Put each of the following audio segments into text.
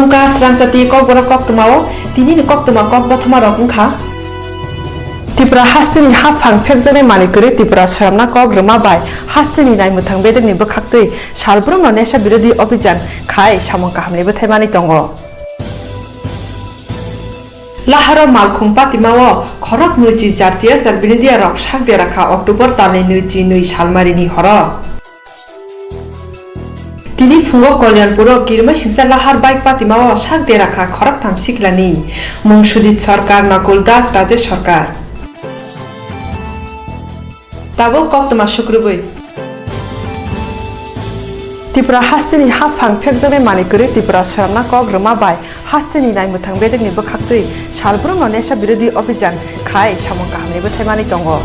Strangcati kok bora kok temao tini ni kok tema kok bathuma rok ungkha Tipra hastini hafang fekjane manikuri Tipra sramna kok rema bai hastini nai muthang bedek ni bokhaktui salbrum no nesha birodi obijan khai samong kahamni bo thaimani tongo Laharo malkhung patimao khorak nuji jartia sar bilindia rok sakde rakha October tani nuji nui salmari ni horo Tini fungo Kalyanpuro kirma singsa lahar bike patimao sakde rakha khorak tham siklani Mungsudit sarkar Nakul Das Rajesh sarkar Tabo kok tama shukrubui Tipra hastini hafang fekjane manikuri Tipra sramna kok rema bai hastini nai muthang bedek ni bokhaktui salbrum no nesha birodi obijan khai samong kahamni bo thaimani tongo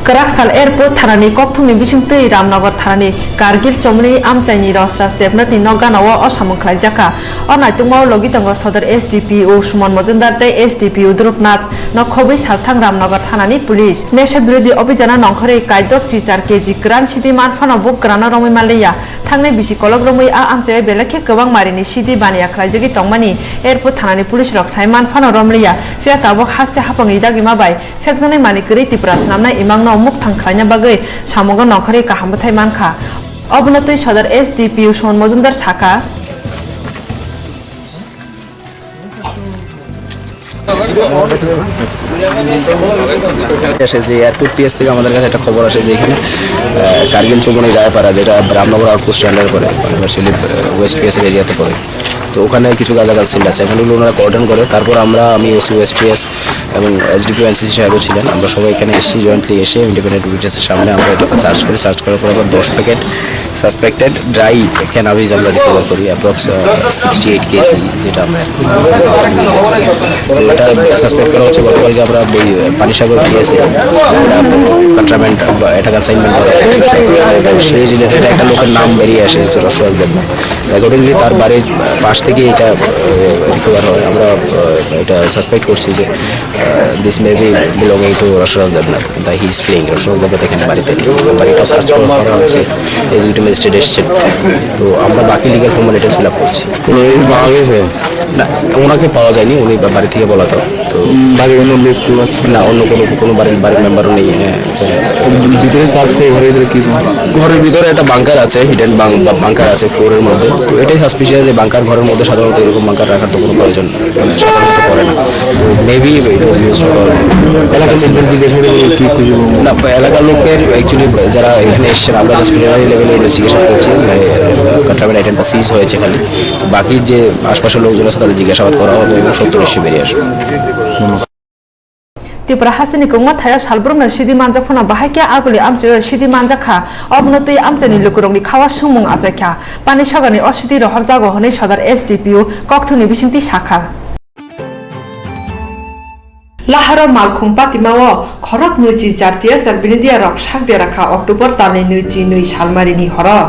Karakshal Airport Thanani Kokthungni bisingtui Ramnagar Thanani Kargil Chomni Amchaini Rosras Devnathni Nogganao Osamung khlaijaka o naitungmao logi tongo Sodor SDPO Suman Mojumdar tei SDPO Drupnath Nokhobui Salthang Ramnagar Thanani Police Nesha birodi obijana nongkhorei kaidok chichar keji kran sidi manfano buk krana romoi malaya thangnai bisi kolok romoi a amchai belakhe kwbang marini sidi baniya khlaijagi tongmani Airport Thanani Police rok sai manfano romliya fia tabok haste hapangni dagima bai fekjanai manikuri Tipra snamnai imangno muk thangkhaina bagui samogo nongkhorei kaham bthai mankha obnotui Sodor SDPO Suman Mojumdar Saka আসে যে airport PS থেকে আমাদের কাছে একটা খবর আসে যে এখানে কার্গিল চৌমনি রায়পাড়া যেটা রামনগর আউটপোস্ট স্ট্যান্ডার্ড করে পার্শ্ববর্তী ওয়েস্ট পিএস এর এরিয়াতে পড়ে তো ওখানে কিছু গাজাগাল সিল আছে এখানে ওনারা কর্ডন করে তারপর আমরা ওসি ওয়েস্ট পিএস এবং এসডিপিও এনসিসি সাহেবও ছিলেন আমরা সবাই এখানে এসেছি জয়েন্টলি এসে ইন্ডিপেন্ডেন্ট উইটনেসের সামনে আমরা এটাকে সার্চ করার পর আমরা 10 প্যাকেট সাসপেক্টেড ড্রাই ক্যানাবিস আমরা রিকভার করি অ্যাপ্রক্স 68 কেজি যেটা আমরা এটা সাসপেক্ট করা হচ্ছে গতকালকে আমরা পানিসাগর পিএসে কন্ট্রাব্যান্ড বা এটা কনসাইনমেন্ট করা সেই রিলেটেড একটা লোকের নাম বেরিয়ে আসে রসরাজ দেবনাথ অ্যাকর্ডিংলি তার বাড়ির পাশ থেকে এটা রিকভার হয় আমরা এটা সাসপেক্ট করছি যে this may be belonging to Rasraj Debnath the he is fling Rasraj Debnath এখানে বাড়িটা সার্চ করা হচ্ছে এক্সিকিউটিভ ম্যাজিস্ট্রেট এসেছেন তো আমরা বাকি লিগাল ফর্মালিটিস ফিল আপ করছি না ওনাকে পাওয়া যায়নি উনি বাড়ি থেকে বলা তো বাড়ির অন্য লোক না অন্য কোনো বাড়ির মেম্বারও নেই ভিতরে সার্চ করে ঘরের ভিতরে একটা বাংকার আছে হিডেন বাংকার আছে ফ্লোরের মধ্যে তো এটাই সাসপিশিয়াস যে বাংকার ঘরের মধ্যে সাধারণত এরকম বাংকার রাখার তো কোনো প্রয়োজন সাধারণত করে না তো মেবি এলাকার লোকদের জিজ্ঞাসা করে কি খুঁজে না এলাকার লোকের অ্যাকচুয়ালি যারা এখানে এসেছেন আমরা জাস্ট প্রিলিমিনারি লেভেলে ইনভেস্টিগেশন করছি কন্ট্রাব্যান্ড আইটেমটা সিজ হয়েছে খালি তো বাকি যে আশপাশের লোকজন আছে তাদের জিজ্ঞাসাবাদ করা হবে এবং সত্য নিশ্চয় বেরিয়ে আসবে Tipra hasini kungma thaya salbrumna sidi manjakphana bahaikia aguli amche sidi manjakha obnotui amchani lukurongni khawa sungmung ajakha pani sagani osidi rohor jago hone Sodor SDPO Kokthungni bisingti Sakha Laharo malkhung patimao khorak nuji jartia sar bilindia rok sakde rakha October tani nuji nui salmarini horo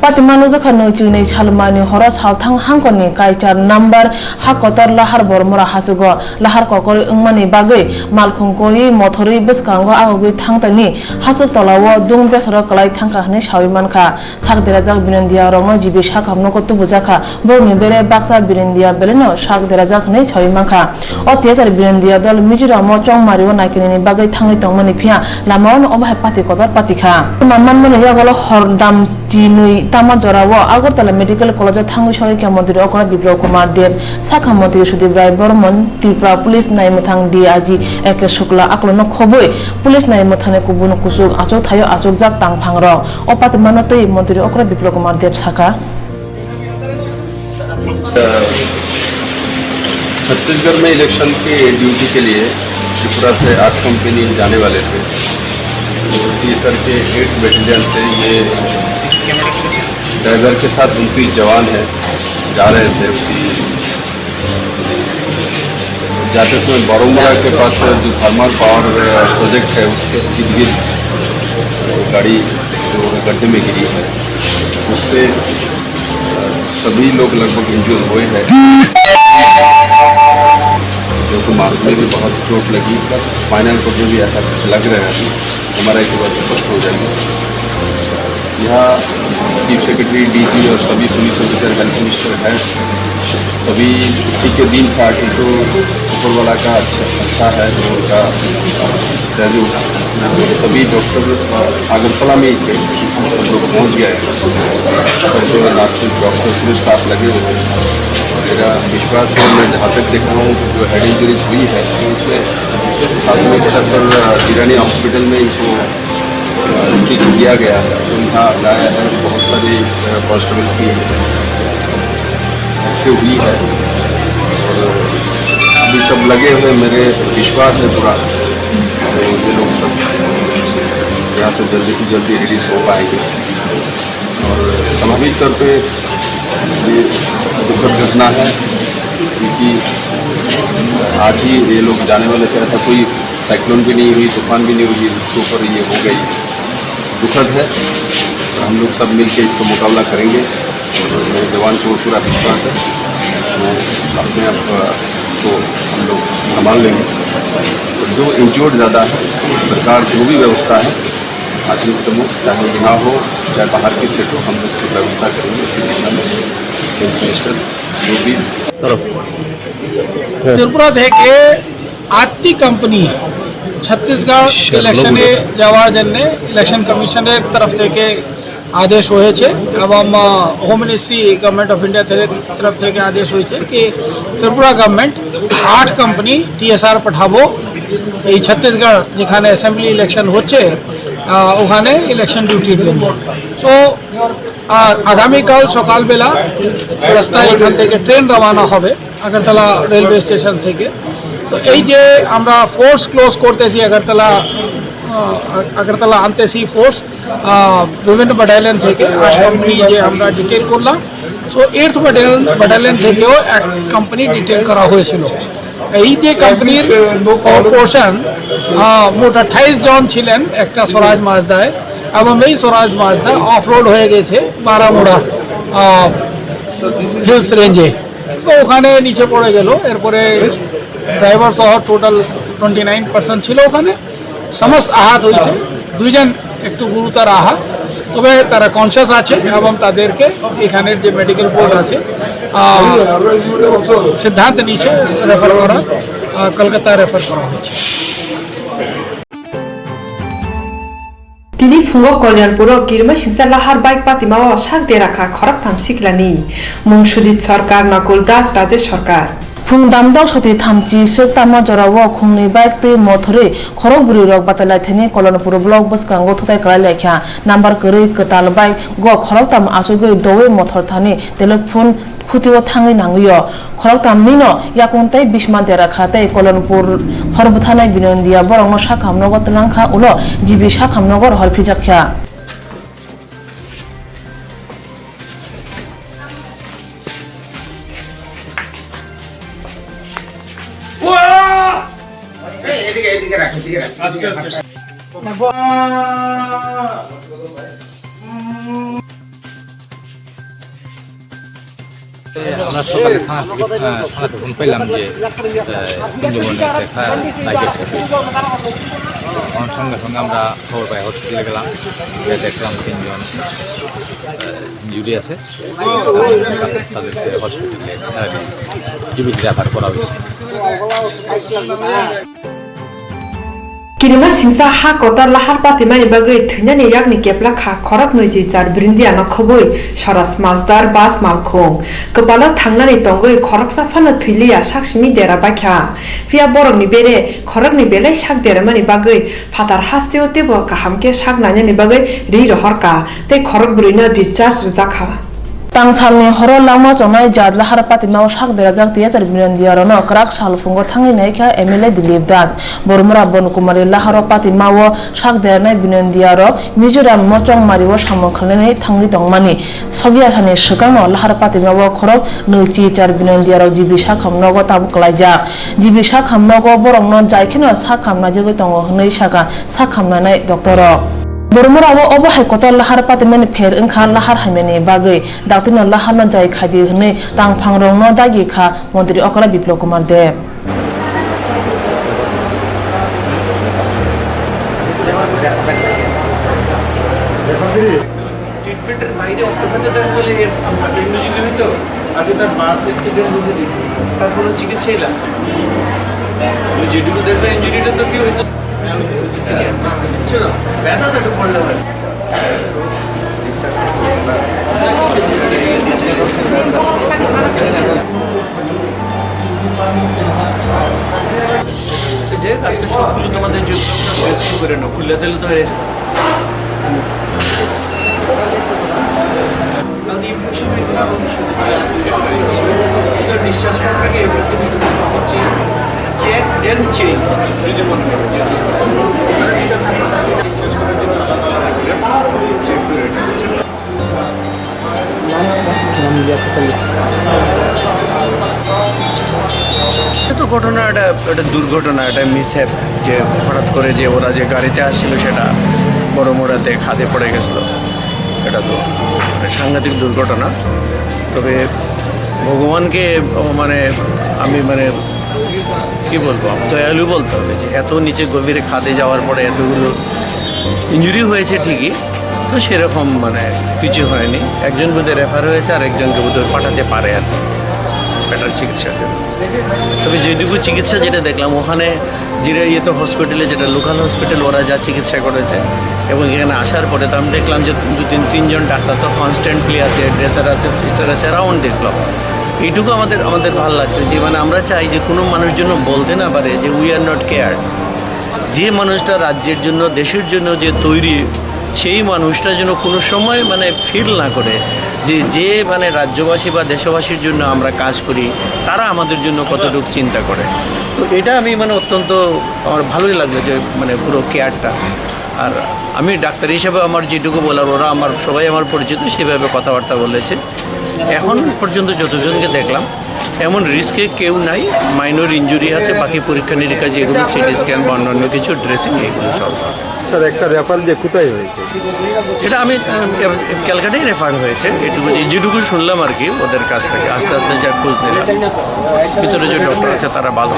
Patimanu jaka nuji salmani horo salthang hangkoni kaichar number hakotar lahar bormora hasugo lahar kokori ungmani bagui malkhung koi mothori beskango agui thangtani hasuk tolawo dung besoro kalai thangka hne sawi mankha sakdera jak bilindia rongno jibi sakhamno kotu bujaka borni bere baksa bilindia beleno sakdera jak hne sawi mankha otyachar bilindia dol Mizoram chongmario naikini bagui thangai tongmani phia lamaon obhai pati kotar patikha manmani yagolo hordam jinui Tama Jorawo Agartala Medical College Thangu Shoi Kamodiri Okora Biplop Kumar Dev Sakha Mantri Sudip Rai Bormon Tripura Police Naimuthang DIG Eke Shukla Aklono Khoboi Police Naimuthane Kubun Kusuk Achok Thayo Achok Jak Tangphangro Opatmanotoi Mantri Okora Biplop Kumar Dev Sakha Chhattisgarh में election की duty के लिए त्रिपुरा से 8 company जाने वाले थे sir के 8 battalion से ये ड्राइवर के साथ 29 जवान है जा रहे थे उसी जाते समय बारोमुरा के पास जो थर्मल पावर प्रोजेक्ट है उसके इर्द गिर्द गाड़ी जो गड्ढे में गिरी है उससे सभी लोग लगभग इंजूर हुए हैं जो कि माथे में भी बहुत चोट लगी प्लस स्पाइनल को भी ऐसा कुछ लग रहा है हमारा एक बार स्पष्ट हो जाएगी यहाँ चीफ सेक्रेटरी डीजी और सभी पुलिस ऑफिसर हेल्थ मिनिस्टर हैं, सभी छुट्टी के दिन था कि तो ऊपर वाला का अच्छा है तो उनका सहयोग। सभी डॉक्टर आगरतला में ही थे, सब लोग पहुँच गए, सब नर्सेज डॉक्टर पूरे स्टाफ लगे हुए थे। मेरा विश्वास है, मैं जहाँ तक देखा हूँ जो हेड इंजरीज हुई है तो उसमें प्राथमिक स्तर पर ईरानी हॉस्पिटल में इनको स्टिच किया गया है, तो यहाँ लाया है। बहुत सारी कॉन्स्टेबल की से हुई है और अभी सब लगे हुए, मेरे विश्वास है पूरा तो ये लोग सब यहाँ से जल्दी रिलीज हो पाएंगे। और स्वाभाविक तौर पे ये दुखद घटना है क्योंकि आज ही ये लोग जाने वाले थे, ऐसा कोई साइक्लोन भी नहीं हुई, तूफान भी नहीं हुई, इसके ऊपर ये हो गई। दुखद है और हम लोग सब मिलकर इसका मुकाबला करेंगे और मेरे जवान को पूरा विश्वास है वो अपने आप को हम लोग संभाल लेंगे। तो जो इंजर्ड ज़्यादा है, सरकार जो भी व्यवस्था है आर्थिक प्रमुख चाहे यहाँ हो चाहे बाहर की स्टेट हो, हम लोग से व्यवस्था करेंगे उसी दिशा में। हेल्थ मिनिस्टर जो भी त्रिपुरा থেকে আটটি কোম্পানি ছত্তিশগড় ইলেকশনে যাওয়ার জন্য ইলেকশন কমিশনের তরফ থেকে আদেশ হয়েছে এবং home ministry government of India তরফ থেকে আদেশ হয়েছে কি ত্রিপুরা গভর্নমেন্ট 8 কোম্পানি টিএসআর পাঠাবো এই ছত্তিশগড় যেখানে অ্যাসেম্বলি ইলেকশন হচ্ছে ওখানে ইলেকশন ডিউটির জন্য। সো আগামীকাল সকালবেলা রাস্তায় এখান থেকে ট্রেন রওনা হবে আগরতলা রেলওয়ে স্টেশন থেকে। তো এই যে আমরা ফোর্স ক্লোজ করতেছি আগরতলা আনতেছি ফোর্স বিভিন্ন ব্যাটালিয়ন থেকে 8 কোম্পানি যে আমরা ডিটেল করলাম। সো 8th ব্যাটালিয়ন থেকেও এক কোম্পানি ডিটেল করা হয়েছিল। এই যে কোম্পানির পোর্শন মোট 28 জন ছিলেন একটা স্বরাজ মাজদায় এবং এই স্বরাজ মাজদা অফরোড হয়ে গেছে বারামুড়া হিলস রেঞ্জে। তো ওখানে নিচে পড়ে গেল, এরপরে ড্রাইভার সহ টোটাল 29% ছিল ওখানে। সমস্ত আহত হয়েছে, 2 জন একটু গুরুতর আহত, তবে তারা কনসিয়াস আছে এবং তাদেরকে এখানের যে মেডিকেল বোর্ড আছে সিদ্ধান্ত নিয়েছে রেফার করা, কলকাতা রেফার করা হয়েছে। তিনি ফুঙ্গ কল্যাণপুর কিরমা সিংসা লাহার বাইক পাতিমা শাক দে রাখা খরক থাম সিকলানি মুং সুজিত সরকার নকুল দাস রাজেশ সরকার ফুং দামদাও সতি থামচি সেক তামা জরাও খুংনি বাইক তে মথরে খরক বুরি রক বাতালাই থেনি কলনপুর ব্লক বসকাঙ্গ থতাই করাই লেখা নাম্বার করে কতাল বাইক গ খরক তাম আসুগৈ দওয়ে মথর থানি টেলিফোন খুতিও থাঙ্গি নাঙ্গিও খরক তামনিনো ইয়াকুনতাই বিশমান দেরা খাতাই কলনপুর হরবথানাই বিনন্দিয়া বরং শাখামনগর তলাংখা উলো জিবি শাখামনগর হরফিজাখ্যা আমরা সকালে থানা থেকে ফোন পেলাম যে সঙ্গে সঙ্গে আমরা খবর পাই, হসপিটালে গেলাম, দেখলাম 3 জন ইনজুরি আছে, তাদেরকে হসপিটালে জীবিত রেফার করা হয়েছে। কিরমা সিংসা হা কতার লাহার পাতিমানি বাগৈ থৈনানি yakni kepla kha khorok noiji jar brindia no khoboi saras mazdar bas malkhong kepala thangnani tongoi khorok safana thuilia saksimi dera bakha fia borok ni bere khorok ni bele sak dera mani bagoi phatar hasteo tebo kahamke sak nani bagoi ri rohorka te khorok burino discharge zakha Tangsalni horo lama jongai jadla harapati mau sak derajak tiya tar binandiaro no krak salfungo thangi naikha MLA Dilip Das Bormura Bonkumari laharapati mau sak dernai binandiaro Mizoram mochong mariwo samon khalnai thangi tongmani sogia sani sikangno laharapati mau khorok neuchi char binandiaro jibi sakhamnogo tabu klaija jibi sakhamnogo borongno jaikhino sakhamna jego tongo hnei saka sakhamnanai doktoro Bormurawo obo haikotor lahar patimani pher engkha lahar haimani bagoi daktino lahar no jai khadi hne tang phangrong no dagi kha Mantri Okara Biplop Kumar Dev treatment যে অর্থোপ্যাথি তাকে বলে এর ইংরেজি হইতো আজকে তার bus accident হয়েছে দেখি তার কোনো চিকিৎসাই লাগছে ওই যেটুকু দেখবে ইঞ্জুরিটা তো কি হইতো শোনো ব্যথা তো একটু পড়লে হয় যে আজকে সবগুলো তোমাদের রেস্কিউ করে নাও খুলে দিলে তো রেস্কিউ ইনফেকশন হয়ে গেলে আরও ডিসচার্জ করাটাকে এফেক্টিভ হচ্ছে চেক এন্ড চেঞ্জ যদি মনে করো ডিসচার্জ করার জন্য আলাদা আলাদা করে চেক করে তো ঘটনা এটা দুর্ঘটনা এটা মিসহ্যাপ যে হঠাৎ করে যে ওরা যে গাড়িতে আসছিল সেটা বড় মোড়াতে খাদে পড়ে গেছিলো এটা তো সাংঘাতিক দুর্ঘটনা তবে ভগবানকে মানে আমি মানে কী বলবো দয়ালু বলতে হবে যে এত নিচে গভীরে খাদে যাওয়ার পরে এতগুলো ইঞ্জুরি হয়েছে ঠিকই তো সেরকম মানে কিছু হয়নি একজন বোধহয় রেফার হয়েছে আর একজনকে বোধহয় পাঠাতে পারে আর বেটার চিকিৎসার জন্য তবে যেটুকু চিকিৎসা যেটা দেখলাম ওখানে যেটা ইয়েতে হসপিটালে যেটা লোকাল হসপিটাল ওরা যা চিকিৎসা করেছে এবং এখানে আসার পরে তো আমি দেখলাম যে তিনজন ডাক্তার তো কনস্ট্যান্টলি আছে ড্রেসার আছে সিস্টার আছে রাউন্ড দেখলাম এইটুকু আমাদের ভালো লাগছে যে মানে আমরা চাই যে কোনো মানুষ জন্য বলতে না পারে যে উই আর নট কেয়ার যে মানুষটা রাজ্যের জন্য দেশের জন্য যে তৈরি সেই মানুষটা যেন কোনো সময় মানে ফিল না করে যে মানে রাজ্যবাসী বা দেশবাসীর জন্য আমরা কাজ করি তারা আমাদের জন্য কতটুকু চিন্তা করে তো এটা আমি মানে অত্যন্ত আমার ভালোই লাগলো যে মানে পুরো কেয়ারটা আর আমি ডাক্তার হিসেবে আমার যেটুকু বলার ওরা আমার সবাই আমার পরিচিত সেভাবে কথাবার্তা বলেছে এখন পর্যন্ত যতজনকে দেখলাম এমন রিস্কে কেউ নাই মাইনর ইনজুরি আছে বাকি পরীক্ষা নিরীক্ষা যেগুলো সিটি স্ক্যান বা অন্যান্য কিছু ড্রেসিং এগুলো সব স্যার একটা রেফার যে কোথায় হয়েছে এটা আমি ক্যালকাটাই রেফার হয়েছে এটুকু যেটুকু শুনলাম আর কি ওদের কাছ থেকে আস্তে আস্তে যা খোঁজ নিলাম ভিতরে যে ডক্টর আছে তারা ভালো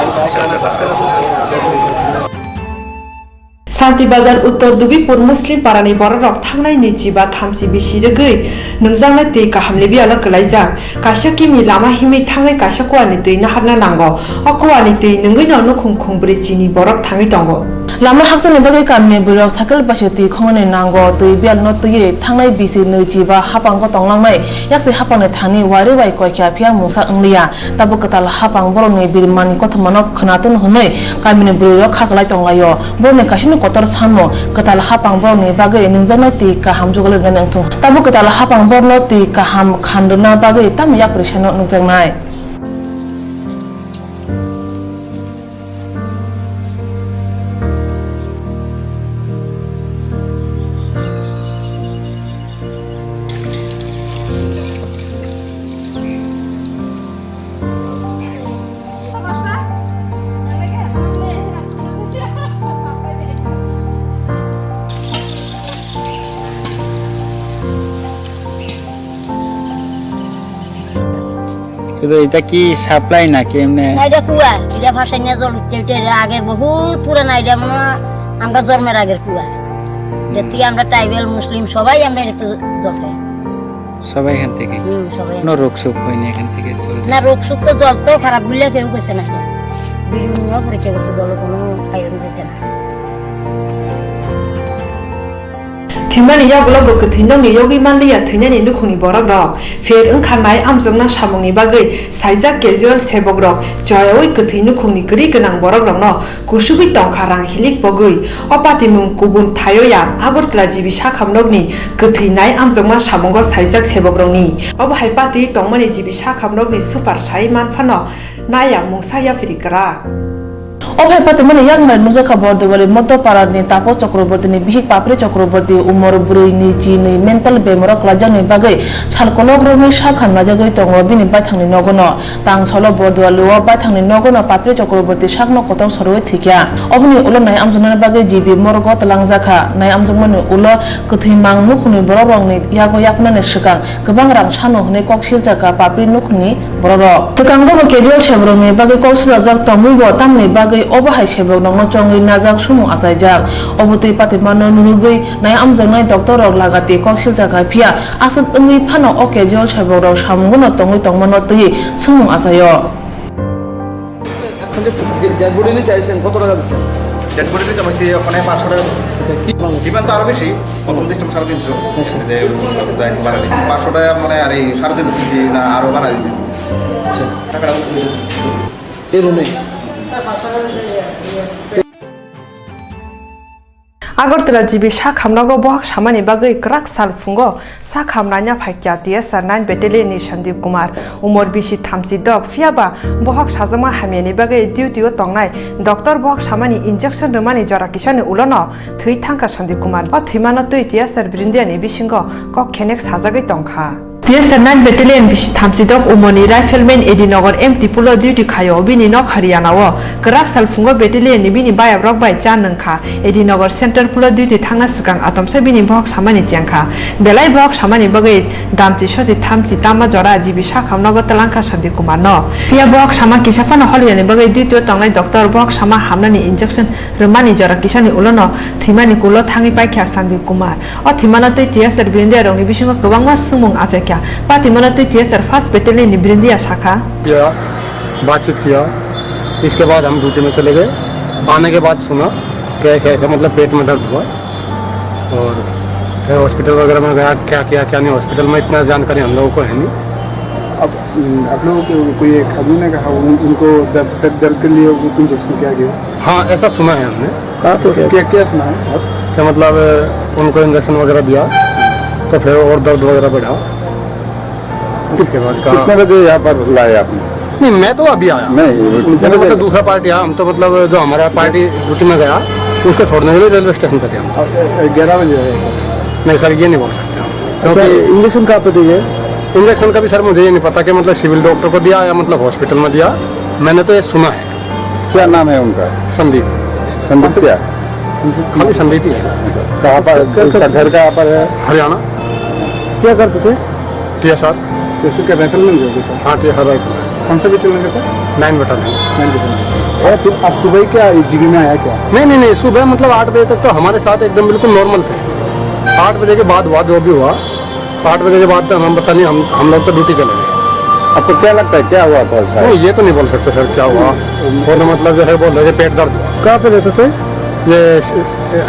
शान्तिबाजार उत्तर दुबिपुर मुस्लिम पारानि बररक थांनाय 25 बिसि रगै नोंजांनाय दै गाहामले बियाला गलायजां कासा किमि लामा हिमै थाङै कासा कुवानि दै नाहारना नांगौ अकुवानि दै नोंगै नावनो खुंखुंब्रै जिनि बरक थाङै दङ लामा हाक्सनि बागै कामनि बुराव साइकेल बासि दै खंनै नांगौ दै बियाल न दै थांनाय बिसि 25 हापांगो तंलांनाय याक्सि हापांनि थानि वारि वाइ कयखा फिया मुसा अंलिया ताबो कताल हापां बरनि बिरमानि कथमानक खनातन हनै कामनि बुराव खागलाय तंलायो बरनि कासिनि कतर सानमो कताल हापां बरनि बागै नोंजानाय दै गाहाम जुगले गनंथु ताबो कताल हापां बरनो दै गाहाम खान्दना बागै ताम याप्रिसानो नुजांनाय শুধু এটা কি সাপ্লাই নাকি এমনি না এটা কুয়া এটা ভাষায় নিয়ে জল উঠতে আগে বহুত পুরানা এটা আমরা জন্মের আগের কুয়া এর থেকে আমরা ট্রাইবেল মুসলিম সবাই আমরা এটা জল খাই সবাই এখান থেকে সবাই কোনো রোগ শোক হয়নি এখান থেকে চলছে না রোগ সুখ তো জল তো খারাপ বললে কেউ গেছে না বিভিন্ন পরীক্ষা করছে জল কোনো আয়রন গেছে না थिमानि याबुलाबो गथैनंनि योगी मानलिया थैनायनि दुखुनि बरक रक फेर ओंखारनाय आमजोंना सामुंनि बागै साइजा केजुअल सेबक रक जयoi गथै नुखुंनि गरि गोनां बरक रकनो गुसुबि तंखारां हिलिक बगै अपातिमुं गुबुन थायोया आगरतला जिबि साखामनगनि गथैनाय आमजोंमा सामुंगो साइजाक सेबक रकनि अबहाय पाति तंमानि जिबि साखामनगनि सुपार साइ मानफानो नाया मुंसाया फिरिकरा অভয় পাতে মানে ইয়াংনাই নুজাকা বর্দওয়ালি মধ্যপাড়ানি তাপস চক্রবর্তীনি বিহিক পাপড়ি চক্রবর্তী উমর বুরৈনি চিনি মেন্টাল বেমরক লাজানি বাগৈ সালকলগ্রমি শাখান নাজাগৈ তঙ্গ বিনি বাইথাংনি নগন তাং সল বর্দওয়ালি ও বাইথাংনি নগন পাপড়ি চক্রবর্তী শাকন কতং সরওয়ে থিকিয়া অবনি উলো নাই আমজনার বাগৈ জিবি মরগ তলাংজাখা নাই আমজমানি উলো কথৈ মাং নুখুনি বররংনি ইয়াগো यापनानि सिगां गोबां रां सानो हनै कक्सिल जागा पापড়ি नुखुनि बररक तकांगो केजुअल सेब्रनि बागै कौसला जाक तमुइबो तामनि बागै obahai sebok nangno chongui najak sumu achaijak obotui patimano nurugui nai amjangnai doctor rok lagati koksil jaga phia asuk ongui phano o casual sebok rok samungno tongui tongmano tui sumu achayo dead body নিতে আইছেন কত টাকা দিচ্ছেন dead body নিতে পারছি ওখানে 500 টাকা demand তো আরো বেশি প্রথম দিন 350 একটু বাড়া দিই 500 টাকা মানে আর এই 3.5 দিচ্ছি না আরো বাড়া দিই আচ্ছা টাকাটা এই রুমে Agartala jibi sakhamnago bohak samani bagui krak sal fungo sakhamnanya phaikya TSR 9 Battalion ni Sandeep Kumar umor bisi 36 phiaba bohak sajama hamiani bagui duty o tongnai doctor bohak samani injection rumani jora kisani ulono thui thangka Sandeep Kumar o thimano tui TSR Brindiani bisingo kok khenek sajagai tongkha TSR 9 Battalion bisi 36 umoni rifleman Edinagar MT pulo duty khayo bini nok Haryana o krak sal fungo battalion ni bini baya brok bai chan nangkha Edinagar center pulo duty thangna sikang atomsa bini bohak samani jangkha belai bohak samani bagui damchi soti thamchi tama jora jibi sakhamnago talangka Sandeep Kumar no pia bohak sama kisafano holiani bagui duty o tongnai doctor bohak sama hamnani injection rumani jora kisani ulono thimani kulo thangi paikha Sandeep Kumar o thimano tei TSR Brindia rongni bisingo kwbangma sumung achakya पातिमना तो TSR 1 Battalion ब्रिंदिया शाखा किया बातचीत किया इसके बाद हम duty में चले गए आने के बाद सुना कि ऐसे ऐसे मतलब पेट में दर्द हुआ और फिर हॉस्पिटल वगैरह में गया क्या किया क्या नहीं हॉस्पिटल में इतना जानकारी हम लोगों को है नहीं अब आप लोगों को कोई एक आदमी ने कहा उनको दर्द के लिए इंजेक्शन किया गया हाँ ऐसा सुना है हमने कहाँ पे क्या क्या सुना है क्या मतलब उनको इंजेक्शन वगैरह दिया तो फिर और दर्द वगैरह बढ़ा इसके बाद कितने बजे यहाँ पर लाए आपने नहीं मैं तो अभी आया नहीं मतलब दूसरा पार्टी आया हम तो मतलब जो हमारा पार्टी ड्यूटी में गया उसको छोड़ने के लिए रेलवे स्टेशन पे थे हम 11 बजे नहीं सर ये नहीं बोल सकते हम अच्छा इंजेक्शन कहाँ पे दिए इंजेक्शन का भी सर मुझे ये नहीं पता कि मतलब सिविल डॉक्टर को दिया या मतलब हॉस्पिटल में दिया मैंने तो ये सुना है क्या नाम है उनका संदीप संदीप क्या खाली संदीप ही है कहाँ पर उसका घर कहाँ पर है हरियाणा क्या करते थे TSR कैसे क्या राइफल में गए थे हाँ TSR राइफल कौन सा बेटल में था 9 बटालियन आज सुबह क्या जीबी में आया क्या नहीं सुबह मतलब 8 बजे तक तो हमारे साथ एकदम बिल्कुल नॉर्मल थे 8 बजे के बाद हुआ जो भी हुआ 8 बजे के बाद तो हम पता नहीं हम लोग तो ड्यूटी चले गए आपको क्या लगता है क्या हुआ था नहीं ये तो नहीं बोल सकते सर क्या हुआ वो तो मतलब जो है बोल रहे पेट दर्द हुआ कहाँ पे रहते थे ये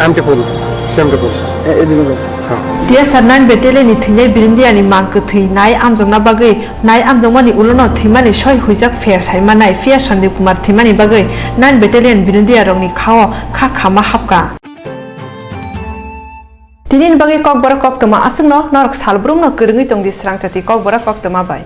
MT पुल CMT पुल TSR 9 Battalion ni thingai Brindia ni mangk thi nai amjongna bagai nai amjongmani ulono thimani soi huijak fe saimanai Fia Sandeep Kumar thimani bagai 9 Battalion Brindia rongni khao kha khama hapka tinin bagai kok bora kok toma asungno norok salbrung no kerungi tongdi srang chati kok bora kok toma bai